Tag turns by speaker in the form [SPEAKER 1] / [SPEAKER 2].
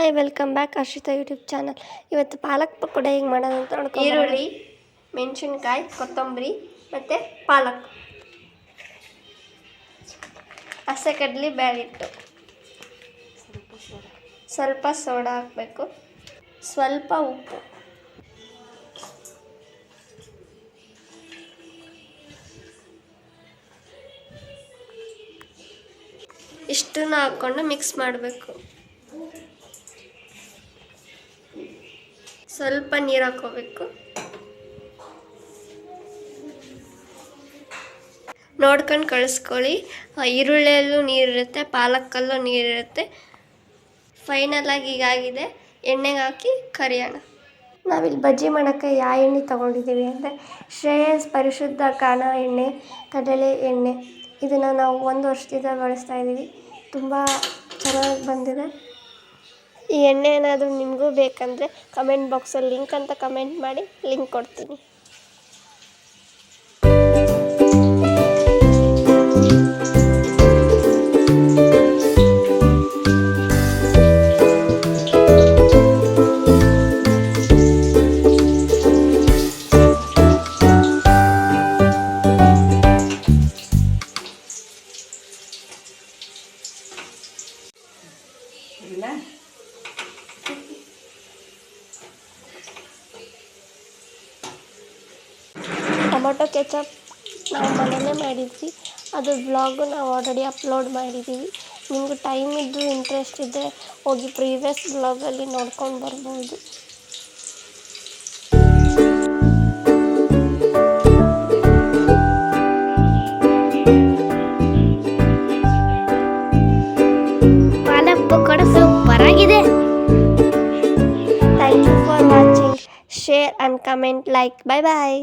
[SPEAKER 1] Hi welcome back Harshita YouTube channel. ಇವತ್ತು ಪಾಲಕ್ ಪಕೋಡ ಹೇಗೆ ಮಾಡೋದು ಅಂತ ನೋಡ್ಕೊಂಡು ಈರುಳ್ಳಿ, ಮೆಣಸಿನ್ಕಾಯಿ, ಕೊತ್ತಂಬರಿ ಮತ್ತು ಪಾಲಕ್, ಹಸಿ ಕಡಲೆ ಬೇಳೆಹಿಟ್ಟು, ಸ್ವಲ್ಪ ಸೋಡಾ ಹಾಕಬೇಕು, ಸ್ವಲ್ಪ ಉಪ್ಪು, ಇಷ್ಟನ್ನು ಹಾಕ್ಕೊಂಡು ಮಿಕ್ಸ್ ಮಾಡಬೇಕು. ಸ್ವಲ್ಪ ನೀರು ಹಾಕೋಬೇಕು. ನೋಡ್ಕೊಂಡು ಕಳಿಸ್ಕೊಳ್ಳಿ. ಈರುಳ್ಳಿಯಲ್ಲೂ ನೀರಿರುತ್ತೆ, ಪಾಲಕ್ಕಲ್ಲೂ ನೀರಿರುತ್ತೆ. ಫೈನಲಾಗಿ ಹೀಗಾಗಿದೆ. ಎಣ್ಣೆಗೆ ಹಾಕಿ ಕರಿಯೋಣ. ನಾವಿಲ್ಲಿ ಬಜ್ಜಿ ಮಾಡೋಕ್ಕೆ ಯಾವ ಎಣ್ಣೆ ತೊಗೊಂಡಿದ್ದೀವಿ ಅಂದರೆ ಶ್ರೇಯಸ್ ಪರಿಶುದ್ಧ ಗಾಣ ಎಣ್ಣೆ, ಕಡಲೆ ಎಣ್ಣೆ. ಇದನ್ನು ನಾವು 1 ವರ್ಷದಿಂದ ಬಳಸ್ತಾ ಇದ್ದೀವಿ. ತುಂಬ ಚೆನ್ನಾಗಿ ಬಂದಿದೆ. ಈ ಎಣ್ಣೆ ಏನಾದರೂ ನಿಮಗೂ ಬೇಕಂದರೆ ಕಮೆಂಟ್ ಬಾಕ್ಸಲ್ಲಿ ಲಿಂಕ್ ಅಂತ ಕಮೆಂಟ್ ಮಾಡಿ, ಲಿಂಕ್ ಕೊಡ್ತೀನಿ. ಟೊಮೊಟೊ ಕೆಚಪ್ ನಾವು ಮನೆಯಲ್ಲೇ ಮಾಡಿದ್ವಿ. ಅದು ವ್ಲಾಗು ನಾವು ಆಲ್ರೆಡಿ ಅಪ್ಲೋಡ್ ಮಾಡಿದ್ದೀವಿ. ನಿಮಗೂ ಟೈಮ್ ಇದ್ದು ಇಂಟ್ರೆಸ್ಟ್ ಇದ್ದರೆ ಹೋಗಿ ಪ್ರೀವಿಯಸ್ ವ್ಲಾಗಲ್ಲಿ ನೋಡ್ಕೊಂಡು ಬರ್ಬೋದು. ಪಾಲಕ್ ಪಕೋಡ ಸೂಪರ್ ಆಗಿದೆ. Thank you for watching. Share and comment, like. Bye bye.